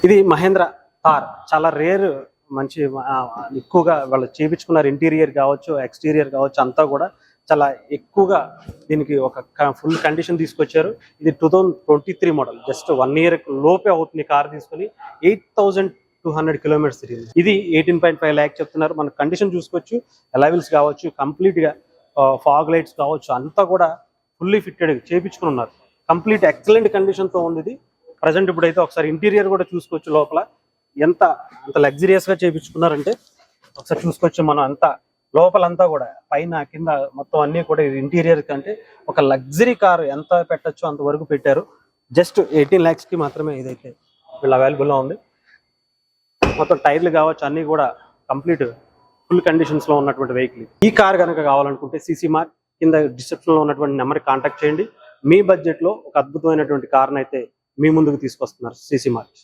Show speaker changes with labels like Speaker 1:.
Speaker 1: ఇది మహేంద్ర థార్ చాలా రేర్, మంచి ఎక్కువగా వాళ్ళు చేయించుకున్నారు. ఇంటీరియర్ కావచ్చు, ఎక్స్టీరియర్ కావచ్చు, అంతా కూడా చాలా ఎక్కువగా దీనికి ఒక ఫుల్ కండిషన్ తీసుకొచ్చారు. ఇది 2023 మోడల్, జస్ట్ 1 ఇయర్ లోపే అవుతుంది కార్ తీసుకుని. 8200 కిలోమీటర్స్ తిరిగింది. ఇది 18.5 లాక్ చెప్తున్నారు. మన కండిషన్ చూసుకోవచ్చు, అలైవిల్స్ కావచ్చు, కంప్లీట్ గా ఫాగ్ లైట్స్ కావచ్చు, అంతా కూడా ఫుల్లీ ఫిట్టెడ్ చేయించుకుని ఉన్నారు. కంప్లీట్ ఎక్సలెంట్ కండిషన్ తో ఉంది ఇది ప్రజెంట్. ఇప్పుడైతే ఒకసారి ఇంటీరియర్ కూడా చూసుకోవచ్చు, లోపల ఎంత లగ్జరియస్ గా చేయించుకున్నారంటే ఒకసారి చూసుకోవచ్చు. మనం అంతా లోపలంతా కూడా పైన కింద మొత్తం అన్ని కూడా ఇంటీరియర్ కంటే ఒక లగ్జరీ కార్ ఎంత పెట్టచ్చు అంతవరకు పెట్టారు. జస్ట్ 18 lakhs కి మాత్రమే ఇదైతే వీళ్ళు అవైలబుల్ గా ఉంది. మొత్తం టైర్లు కావచ్చు అన్ని కూడా కంప్లీట్ ఫుల్ కండిషన్స్ లో ఉన్నటువంటి వెహికల్. ఈ కార్ కనుక కావాలనుకుంటే సిసి మార్ట్ కింద డిస్క్రిప్షన్ లో ఉన్నటువంటి నెంబర్కి కాంటాక్ట్ చేయండి. మీ బడ్జెట్ లో ఒక అద్భుతమైనటువంటి కార్ని అయితే మీ ముందుకు తీసుకొస్తున్నారు సిసి మార్ట్.